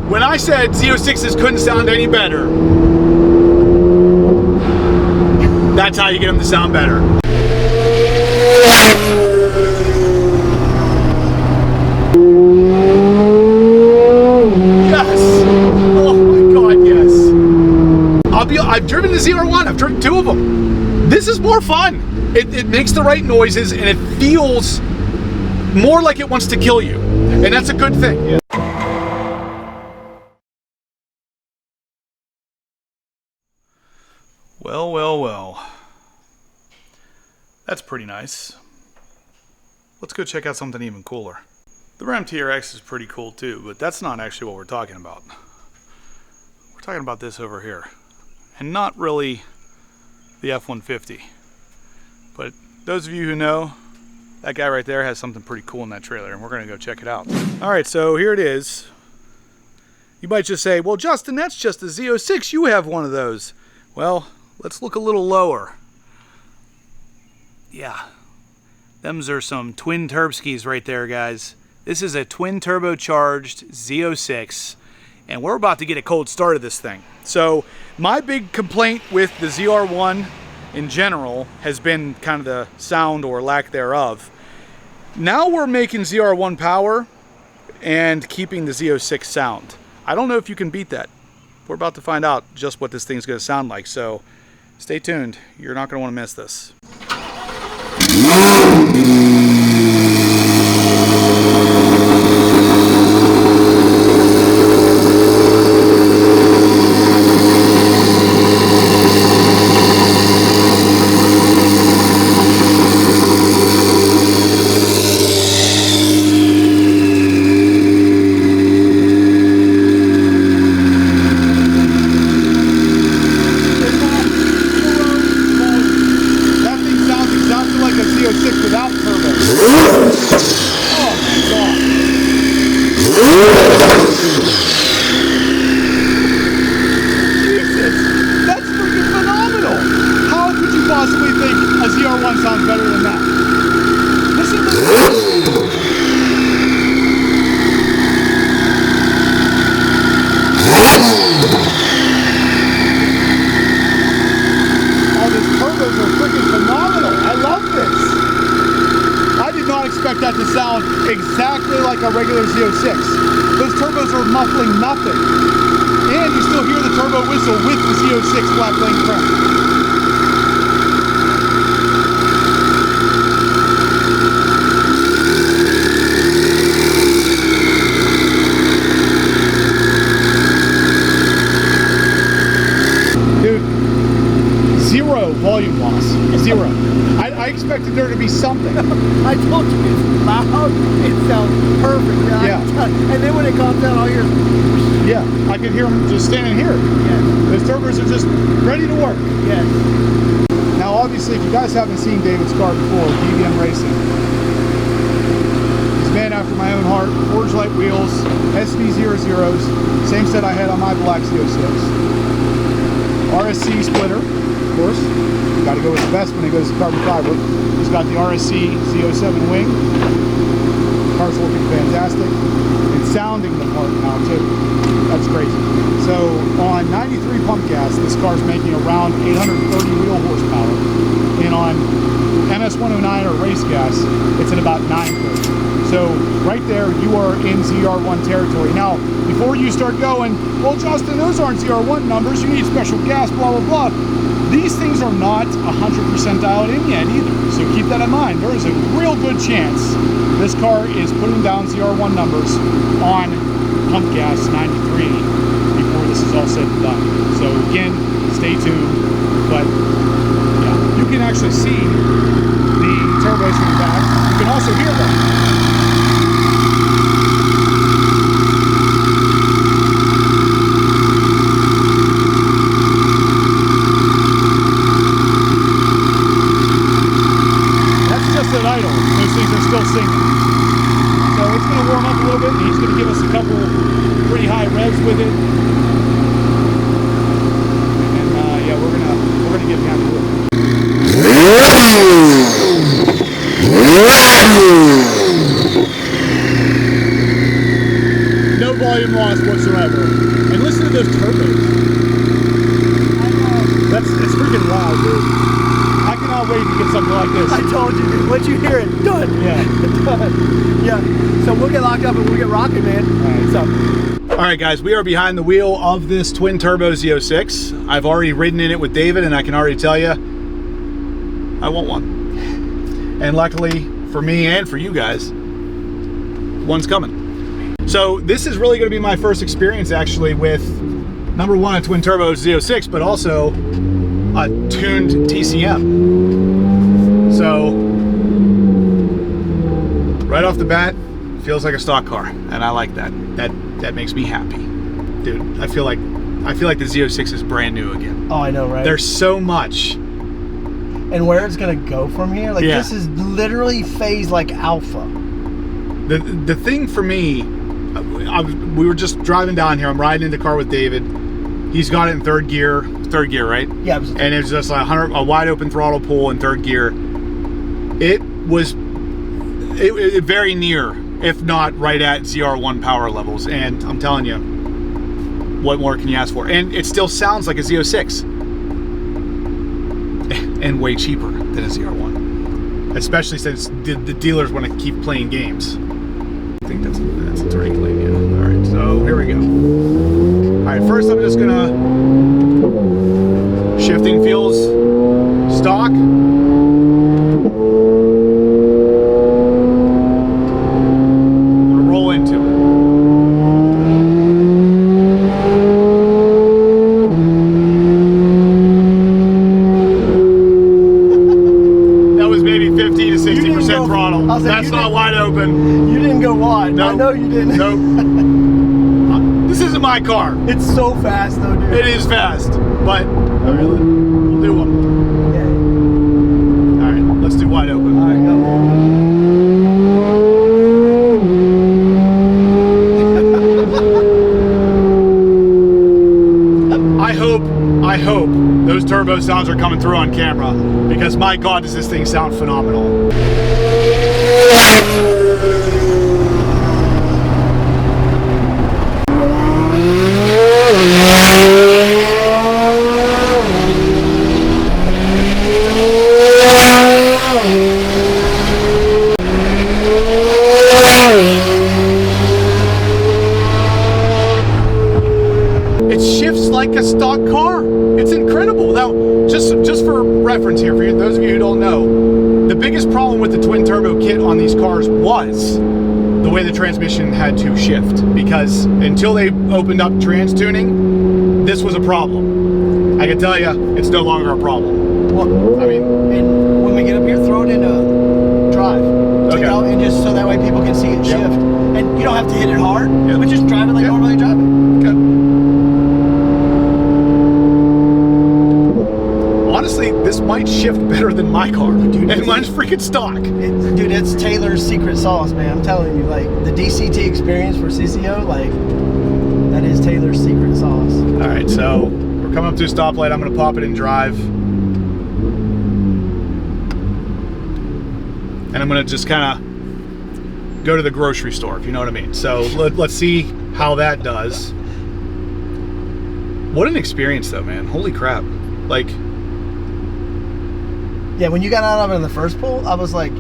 When I said Z06s couldn't sound any better, that's how you get them to sound better. Yes! Oh my God, yes. I've driven the ZR1, I've driven 2 of them. This is more fun. It makes the right noises and it feels more like it wants to kill you. And that's a good thing. Yeah. Well, well, well. That's pretty nice. Let's go check out something even cooler. The Ram TRX is pretty cool too, but that's not actually what we're talking about. We're talking about this over here. And not really the F-150. But those of you who know, that guy right there has something pretty cool in that trailer, and we're gonna go check it out. All right, so here it is. You might just say, well, Justin, that's just a Z06, you have one of those. Well, let's look a little lower. Yeah, them's are some twin turbskis right there, guys. This is a twin turbocharged Z06, and we're about to get a cold start of this thing. So my big complaint with the ZR1 in general has been kind of the sound or lack thereof. Now we're making ZR1 power and keeping the Z06 sound. I don't know if you can beat that. We're about to find out just what this thing's going to sound like, so stay tuned. You're not going to want to miss this. That to sound exactly like a regular Z06. Those turbos are muffling nothing. And you still hear the turbo whistle with the Z06 black lane crank. Dude, zero volume loss. Zero. I expected there to be something. I told you it's loud, it sounds perfect. Yeah. And then when it comes down, all your... Yeah, I could hear them just standing here. Yes. Those turbos are just ready to work. Yes. Now obviously, if you guys haven't seen David's car before, BBM Racing, he's a man after my own heart, forged light wheels, SV00s, same set I had on my black Z06. RSC splitter, of course. Got to go with the best when it goes to carbon fiber. He's got the RSC Z07 wing. Car's looking fantastic. It's sounding the part now too. That's crazy. So on 93 pump gas, this car's making around 830 wheel horsepower. And on MS109 or race gas, it's at about 930. So right there, you are in ZR1 territory. Now, before you start going, well, Justin, those aren't ZR1 numbers. You need special gas, blah, blah, blah. These things are not 100% dialed in yet either. So keep that in mind. There is a real good chance this car is putting down ZR1 numbers on pump gas 93 before this is all said and done. So again, stay tuned. But yeah, you can actually see the turbos from the back. You can also hear them. Idle. Those things are still singing. So it's going to warm up a little bit, and he's going to give us a couple pretty high revs with it. And yeah, we're gonna get down to it. No volume loss whatsoever. ever. And listen to those turbos. It's freaking loud, dude. I cannot wait to get something like this. I told you, dude. Once you hear it, done. Yeah. Done. Yeah. So we'll get locked up and we'll get rocking, man. All right. All right, guys, we are behind the wheel of this twin turbo Z06. I've already ridden in it with David, and I can already tell you, I want one. And luckily for me and for you guys, one's coming. So this is really going to be my first experience actually with, number one, a twin turbo Z06, but also a tuned TCM. So right off the bat, feels like a stock car, and I like that. That makes me happy, dude. I feel like the Z06 is brand new again. Oh, I know, right? There's so much. And where it's gonna go from here, like Yeah. this is literally phase like alpha. The thing for me, we were just driving down here. I'm riding in the car with David. He's got it in third gear, right? Yeah. And it's just like a wide open throttle pull in third gear. It was very near, if not right at ZR1 power levels. And I'm telling you, what more can you ask for? And it still sounds like a Z06. And way cheaper than a ZR1. Especially since the dealers want to keep playing games. I think that's a turning lane, yeah. All right, so here we go. All right, first I'm just gonna, shifting feels stock. I'm gonna roll into it. That was maybe 50 to 60% throttle. That's not wide open. You didn't go wide. Nope. I know you didn't. Nope. This isn't my car. It's so fast though, dude. It is fast, but we'll do one more. Yeah. All right, let's do wide open. All right, I hope those turbo sounds are coming through on camera, because my God, does this thing sound phenomenal. It shifts like a stock car. It's incredible. Now, just for reference here, for those of you who don't know, the biggest problem with the twin turbo kit on these cars was the way the transmission had to shift, because until they opened up trans tuning, this was a problem. I can tell you, it's no longer a problem. Well, I mean, and when we get up here, throw it in a drive. Take it out, and just so that way people can see it shift. And you don't have to hit it hard, but just drive it like normally drive it. Okay. Honestly, this might shift better than my car, dude. And mine's freaking stock. Dude, it's Taylor's secret sauce, man. I'm telling you, like the DCT experience for CCO, like that is Taylor's secret sauce. All right, so we're coming up to a stoplight. I'm gonna pop it in drive. And I'm gonna just kind of go to the grocery store, if you know what I mean. So let's see how that does. What an experience though, man. Holy crap. Like, yeah, when you got out of it in the first pull, I was like,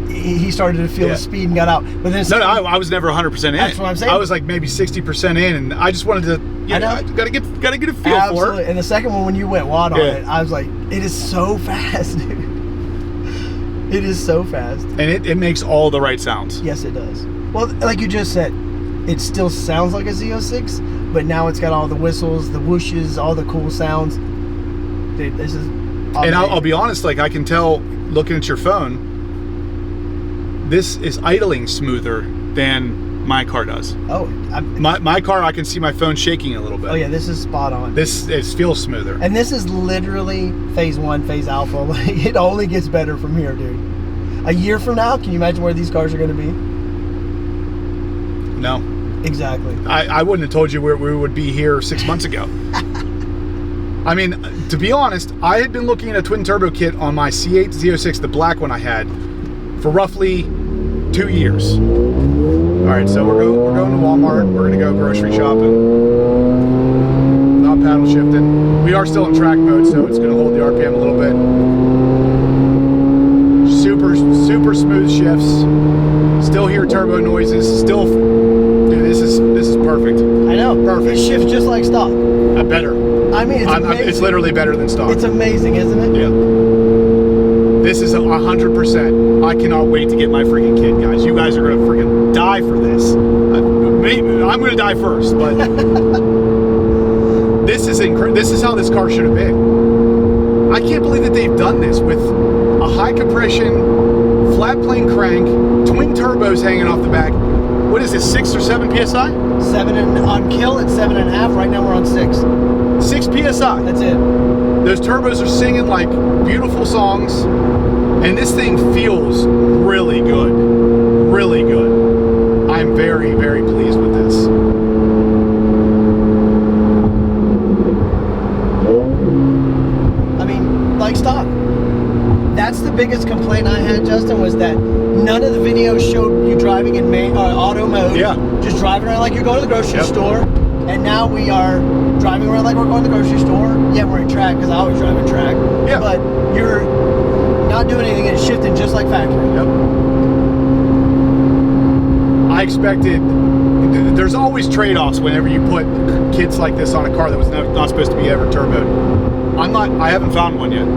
he started to feel the speed and got out. But then no, I was never 100% in. That's what I'm saying. I was like maybe 60% in, and I just wanted to, I gotta get a feel Absolutely. for it. And the second one, when you went wad on it, I was like, it is so fast, dude. It is so fast. And it makes all the right sounds. Yes, it does. Well, like you just said, it still sounds like a Z06, but now it's got all the whistles, the whooshes, all the cool sounds. Dude, this is amazing. And I'll be honest, like I can tell looking at your phone, this is idling smoother than my car does. Oh, my car, I can see my phone shaking a little bit. Oh yeah, this is spot on. It feels smoother. And this is literally phase 1, phase alpha. Like it only gets better from here, dude. A year from now, can you imagine where these cars are going to be? No. Exactly. I wouldn't have told you where we would be here 6 months ago. I mean, to be honest, I had been looking at a twin turbo kit on my C8 Z06, the black one I had, for roughly 2 years. All right, so we're going to Walmart. We're going to go grocery shopping. Not paddle shifting. We are still in track mode, so it's going to hold the RPM a little bit. Super smooth shifts. Still hear turbo noises. Still, dude, this is perfect. I know. Perfect. It shifts just like stock. Better. I mean, it's amazing. It's literally better than stock. It's amazing, isn't it? Yeah. This is 100%. I cannot wait to get my freaking kid, guys. You guys are gonna freaking die for this. I'm gonna die first, but this is incredible. This is how this car should have been. I can't believe that they've done this with a high compression, flat plane crank, twin turbos hanging off the back. What is this, 6 or 7 psi? 7 on kill at 7.5. Right now we're on 6. 6 psi. That's it. Those turbos are singing like beautiful songs, and this thing feels really good. Really good. I'm very, very pleased with this. I mean, like stock. That's the biggest complaint I had, Justin, was that none of the videos showed you driving in auto mode. Yeah. Just driving around like you're going to the grocery store. And now we are driving around like we're going to the grocery store. Yeah, we're in track because I always drive in track. Yeah. But you're not doing anything and it's shifting just like factory. Yep. I expected, there's always trade-offs whenever you put kits like this on a car that was not supposed to be ever turboed. I haven't found one yet.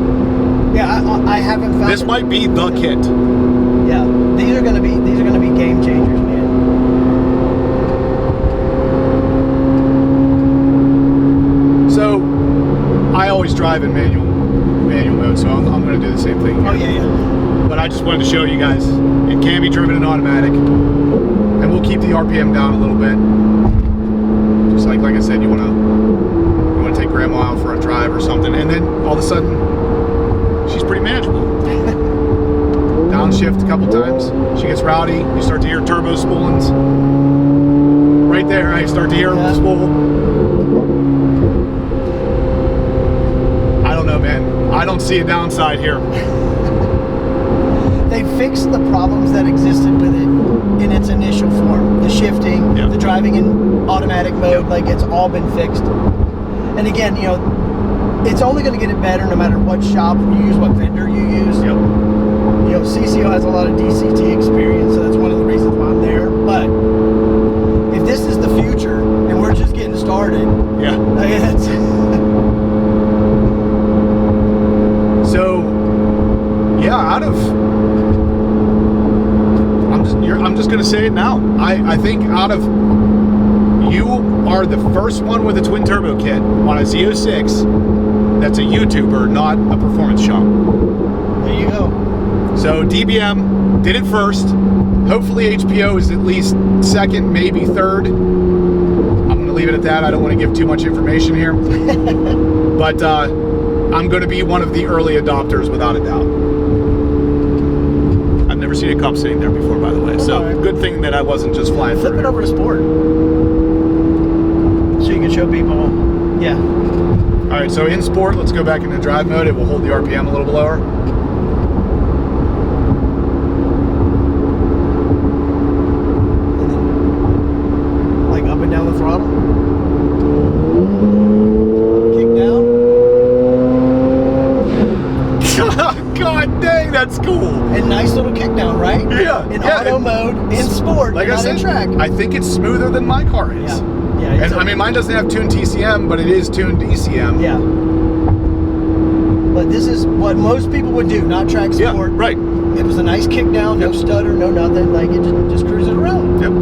Yeah, I haven't found. This might be the kit. Yeah, these are gonna be game changers, man. So, I always drive in manual mode, so I'm going to do the same thing here. Oh yeah. But I just wanted to show you guys it can be driven in automatic, and we'll keep the RPM down a little bit. Just like I said, you want to take grandma out for a drive or something, and then all of a sudden she's pretty manageable. Downshift a couple times, she gets rowdy. You start to hear turbo spoolings. Right there, I start to hear them spool. I don't know, man. I don't see a downside here. They fixed the problems that existed with it in its initial form. The shifting, the driving in automatic mode, like it's all been fixed. And again, you know, it's only going to get it better no matter what shop you use, what vendor you use. Yep. You know, CCO has a lot of DCT experience, so that's one of the reasons why I'm there. But if this is the future and we're just getting started, like it's so yeah, I'm just gonna say it now. I think out of you are the first one with a twin turbo kit on a Z06 that's a YouTuber, not a performance shop. There you go. So DBM did it first. Hopefully HPO is at least second, maybe third. I'm going to leave it at that. I don't want to give too much information here. But I'm going to be one of the early adopters without a doubt. I've never seen a cup sitting there before, by the way. So good thing that I wasn't just flying through. Flip it over to sport. So you can show people, yeah. All right, so in sport, let's go back into drive mode. It will hold the RPM a little bit lower. And then, like up and down the throttle. Kick down. God dang, that's cool. And nice little kick down, right? Yeah. In auto mode, in sport, like not I said, in track. I think it's smoother than my car is. Yeah, And I mean, mine doesn't have tuned TCM, but it is tuned ECM. Yeah. But this is what most people would do, not track sport. Yeah, right. It was a nice kick down, no stutter, no nothing. Like it just cruising around. Yep.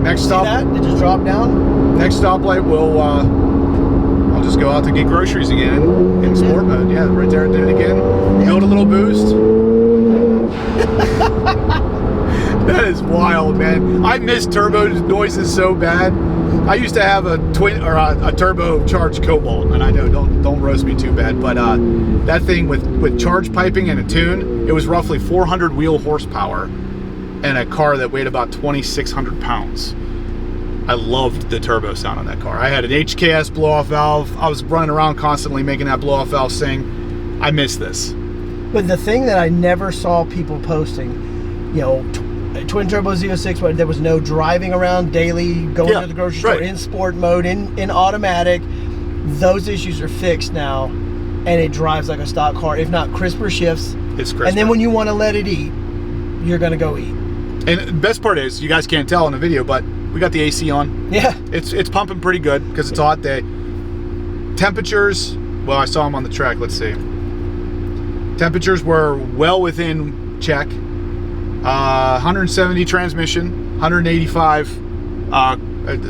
Next stop. See that? It just dropped down. Next stoplight, I'll just go out to get groceries again in sport mode. Yeah, right there, did it again. Build a little boost. That is wild, man. I miss turbo noises so bad. I used to have a turbo charged Cobalt, and I know don't roast me too bad, but that thing with charge piping and a tune, it was roughly 400 wheel horsepower and a car that weighed about 2,600 pounds. I loved the turbo sound on that car. I had an HKS blow-off valve. I was running around constantly making that blow-off valve sing. I miss this. But the thing that I never saw people posting, you know, twin turbo Z06, where there was no driving around daily, going to the grocery store in sport mode, in automatic. Those issues are fixed now, and it drives like a stock car, if not crisper shifts. It's crisper. And then when you want to let it eat, you're gonna go eat. And the best part is, you guys can't tell in the video, but we got the AC on. Yeah. It's pumping pretty good because it's a hot day. Temperatures, well, I saw them on the track. Let's see. Temperatures were well within check. 170 transmission, 185.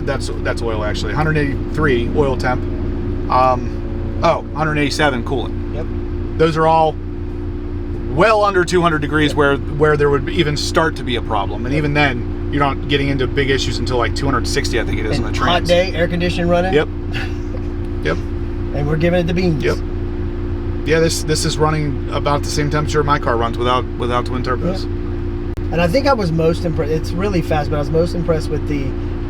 That's oil actually. 183 oil temp. 187 coolant. Yep. Those are all well under 200 degrees, where there would even start to be a problem, and even then you're not getting into big issues until like 260, I think it is, in the trans. Hot day, air conditioning running. Yep. Yep. And we're giving it the beans. Yep. Yeah, this is running about the same temperature my car runs without twin turbos. Yep. And I think I was most impressed. It's really fast, but I was most impressed with the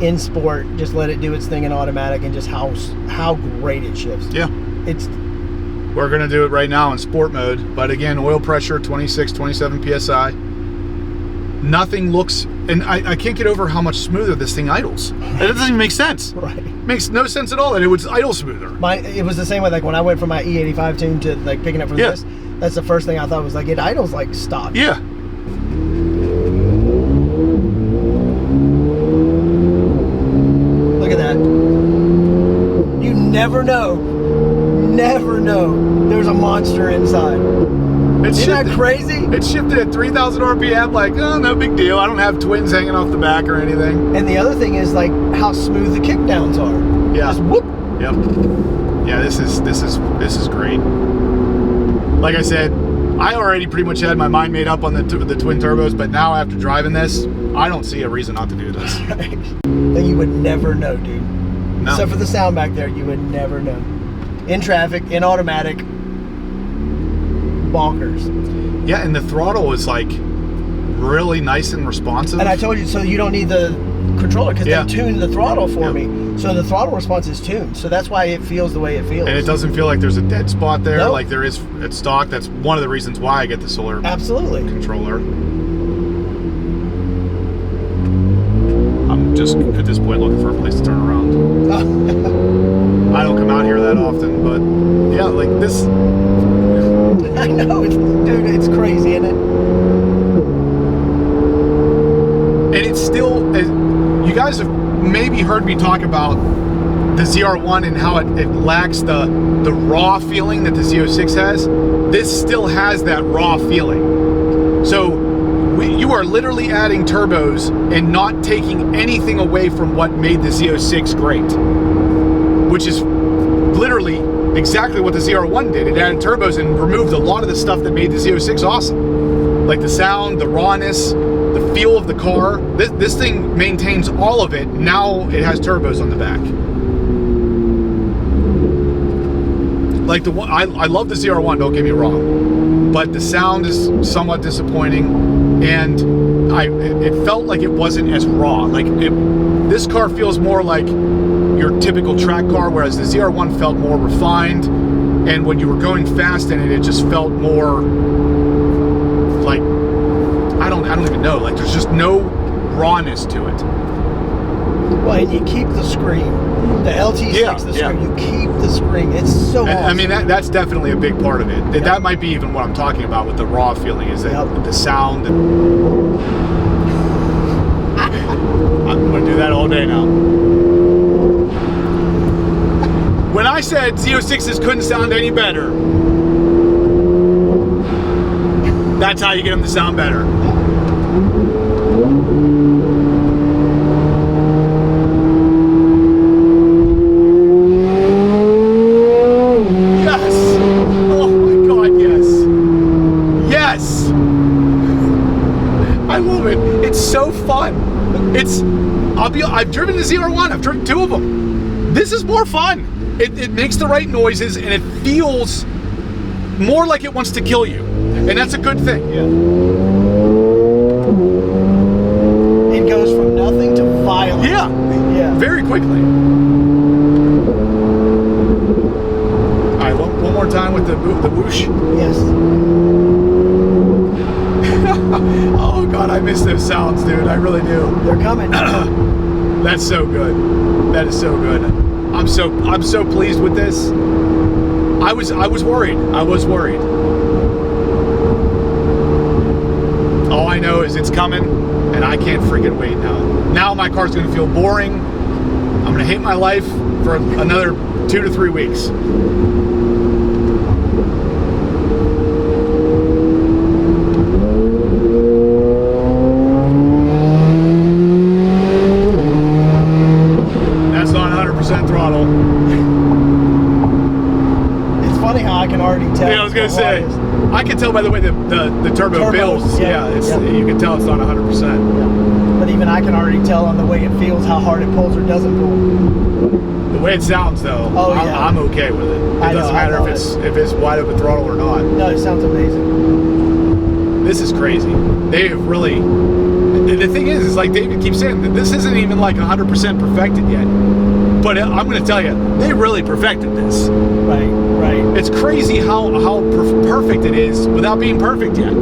in sport. Just let it do its thing in automatic, and just how great it shifts. Yeah. We're gonna do it right now in sport mode, but again, oil pressure 26, 27 psi. Nothing looks, and I can't get over how much smoother this thing idles. It doesn't even make sense. Right. Makes no sense at all that it would idle smoother. It was the same way, like when I went from my E85 tune to like picking up from this. That's the first thing I thought was like, it idles like stock. Yeah. Look at that. You never know. Never know there's a monster inside. Isn't that crazy? It shifted at 3,000 RPM, like, oh, no big deal. I don't have twins hanging off the back or anything. And the other thing is like how smooth the kickdowns are. Yeah. Just whoop. Yep. Yeah, this is great. Like I said, I already pretty much had my mind made up on the twin turbos, but now after driving this, I don't see a reason not to do this. Right. Then you would never know, dude. No. Except for the sound back there, you would never know. In traffic, in automatic, bonkers. Yeah, and the throttle is like really nice and responsive. And I told you, so you don't need the controller because they tuned the throttle for me. So the throttle response is tuned. So that's why it feels the way it feels. And it doesn't feel like there's a dead spot there, nope. like there is at stock. That's one of the reasons why I get the solar controller. I'm just at this point looking for a place to turn around. I don't come out here that often, but yeah, like this. I know, dude, it's crazy, isn't it? And it's still, you guys have maybe heard me talk about the ZR1 and how it lacks the raw feeling that the Z06 has. This still has that raw feeling. So you are literally adding turbos and not taking anything away from what made the Z06 great, which is literally exactly what the ZR1 did. It added turbos and removed a lot of the stuff that made the Z06 awesome. Like the sound, the rawness, the feel of the car. This thing maintains all of it. Now it has turbos on the back. Like I love the ZR1, don't get me wrong, but the sound is somewhat disappointing, and it felt like it wasn't as raw. Like this car feels more like your typical track car, whereas the ZR1 felt more refined, and when you were going fast in it, it just felt more like I don't even know. Like there's just no rawness to it. Well, and you keep the scream. The LT6, the scream. You keep the scream. It's so awesome. I mean, that's definitely a big part of it. That might be even what I'm talking about with the raw feeling, is that the sound. I'm going to do that all day now. When I said Z06s couldn't sound any better, that's how you get them to sound better. So fun. I've driven the ZR1, I've driven 2 of them. This is more fun. It makes the right noises, and it feels more like it wants to kill you. And that's a good thing. Yeah. It goes from nothing to violence. Yeah. Very quickly. All right, one more time with the whoosh. Yes. Oh God, I miss those sounds, dude. I really do. They're coming. That's so good. That is so good. I'm so pleased with this. I was worried. I was worried. All I know is it's coming, and I can't freaking wait now. Now my car's gonna feel boring. I'm gonna hate my life for another 2 to 3 weeks. That's not 100% throttle. It's funny how I can already tell. Yeah, I was gonna say, I can tell by the way the turbo builds. Yeah, you can tell it's not 100%. Yeah. But even I can already tell on the way it feels how hard it pulls or doesn't pull. The way it sounds, though, I'm okay with it. It doesn't matter if it's wide open throttle or not. No, it sounds amazing. This is crazy. They have really. The thing is like David keeps saying, that this isn't even like 100% perfected yet. But I'm going to tell you, they really perfected this. Right. It's crazy how perfect it is without being perfect yet.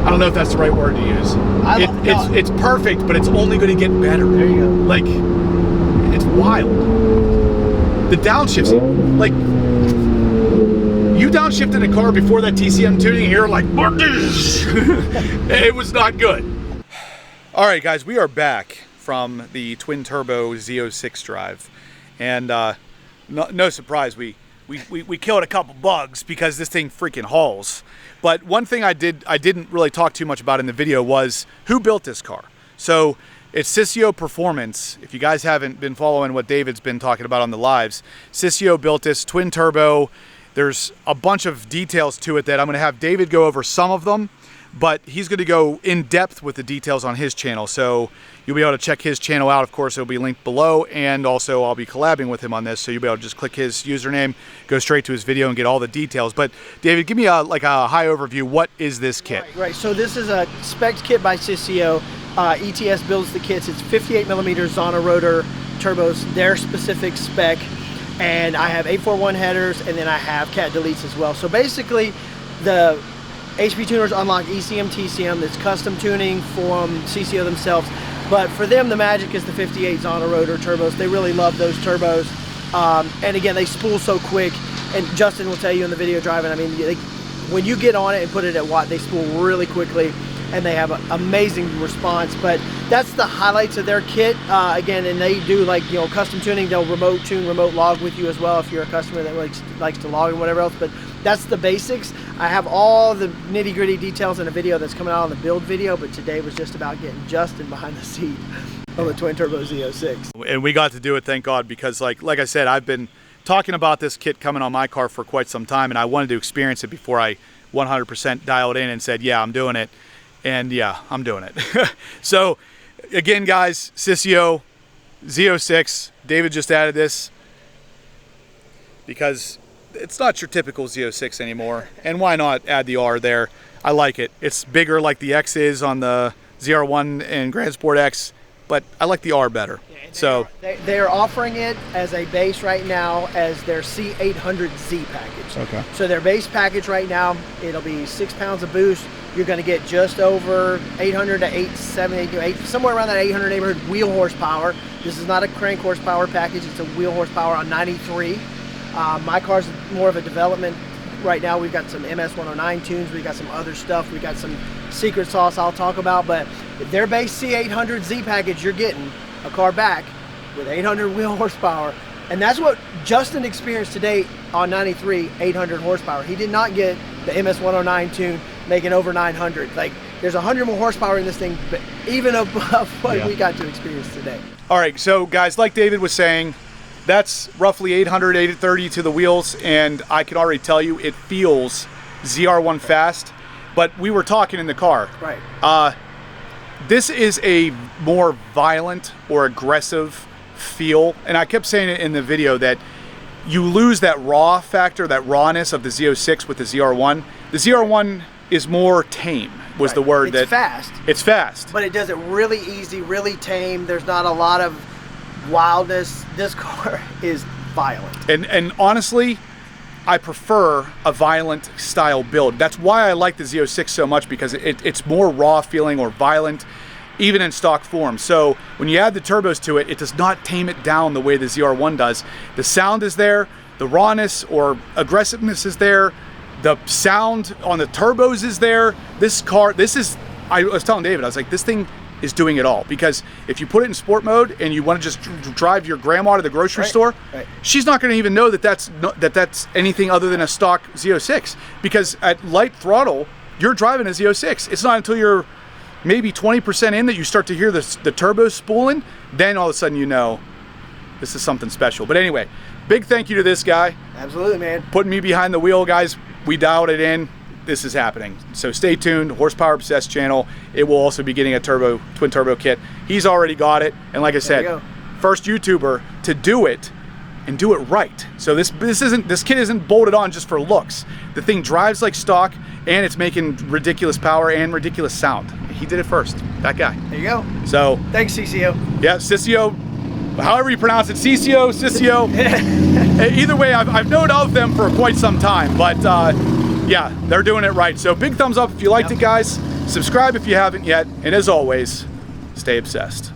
I don't know if that's the right word to use. It's perfect, but it's only going to get better. There you go. Like, it's wild. The downshifts, like, you downshifted a car before that TCM tuning, and you're like, it was not good. All right, guys, we are back from the twin turbo Z06 drive, and no surprise, we killed a couple bugs because this thing freaking hauls. But one thing I didn't really talk too much about in the video was who built this car. So it's Sissio Performance. If you guys haven't been following what David's been talking about on the lives, Sissio built this twin turbo. There's a bunch of details to it that I'm going to have David go over some of them, but he's going to go in depth with the details on his channel. So you'll be able to check his channel out. Of course, it'll be linked below, and also I'll be collabing with him on this. So you'll be able to just click his username, go straight to his video, and get all the details. But David, give me a high overview. What is this kit? Right. So this is a spec kit by Sissio. ETS builds the kits. It's 58mm Zana rotor turbos, their specific spec. And I have 841 headers, and then I have cat deletes as well. So basically, the HP tuners unlock ECM, TCM, that's custom tuning from Sissio themselves. But for them, the magic is the 58 Zana rotor turbos. They really love those turbos. And again, they spool so quick. And Justin will tell you in the video driving, I mean, when you get on it and put it at watt, they spool really quickly, and they have an amazing response. But that's the highlights of their kit. Again, and they do, like, you know, custom tuning. They'll remote tune, remote log with you as well if you're a customer that likes to log and whatever else. But that's the basics. I have all the nitty-gritty details in a video that's coming out on the build video, but today was just about getting Justin behind the seat on the twin turbo Z06. And we got to do it, thank God, because like I said, I've been talking about this kit coming on my car for quite some time, and I wanted to experience it before I 100% dialed in and said, yeah, I'm doing it. And yeah, I'm doing it. So again, guys, Sissio Z06, David just added this because it's not your typical Z06 anymore. And why not add the R there? I like it. It's bigger like the X is on the ZR1 and Grand Sport X, but I like the R better. So they are offering it as a base right now as their C800Z package. Okay. So their base package right now, it'll be 6 pounds of boost. You're going to get just over 800 to 870, somewhere around that 800 neighborhood wheel horsepower. This is not a crank horsepower package. It's a wheel horsepower on 93. My car's more of a development right now. We've got some MS-109 tunes. We've got some other stuff. We've got some secret sauce I'll talk about. But their base C800Z package, you're getting a car back with 800 wheel horsepower. And that's what Justin experienced today on 93, 800 horsepower. He did not get the MS-109 tune making over 900. Like, there's 100 more horsepower in this thing, but even above what we got to experience today. All right, so guys, like David was saying, that's roughly 800, 830 to the wheels, and I can already tell you it feels ZR1 fast, but we were talking in the car. Right. This is a more violent or aggressive feel, and I kept saying it in the video that you lose that raw factor, that rawness of the Z06 with the ZR1. The ZR1 is more tame, was the word. It's fast. It's fast. But it does it really easy, really tame. There's not a lot of wildness. This car is violent. And honestly, I prefer a violent style build. That's why I like the Z06 so much, because it's more raw feeling or violent, even in stock form. So when you add the turbos to it, it does not tame it down the way the ZR1 does. The sound is there, the rawness or aggressiveness is there, the sound on the turbos is there. This car, I was telling David, I was like, this thing is doing it all. Because if you put it in sport mode and you want to just drive your grandma to the grocery store, she's not going to even know that that's anything other than a stock Z06. Because at light throttle, you're driving a Z06. It's not until you're maybe 20% in that you start to hear the turbos spooling. Then all of a sudden you know this is something special. But anyway, big thank you to this guy. Absolutely, man. Putting me behind the wheel, guys. We dialed it in. This is happening. So stay tuned. Horsepower Obsessed channel. It will also be getting a twin turbo kit. He's already got it. And like I said, first YouTuber to do it and do it right. So this kit isn't bolted on just for looks. The thing drives like stock, and it's making ridiculous power and ridiculous sound. He did it first. That guy. There you go. So thanks, CCO. Yeah, CCO. However you pronounce it, CCO. Either way, I've known of them for quite some time, but yeah, they're doing it right. So big thumbs up if you liked it, guys. Subscribe if you haven't yet, and as always, stay obsessed.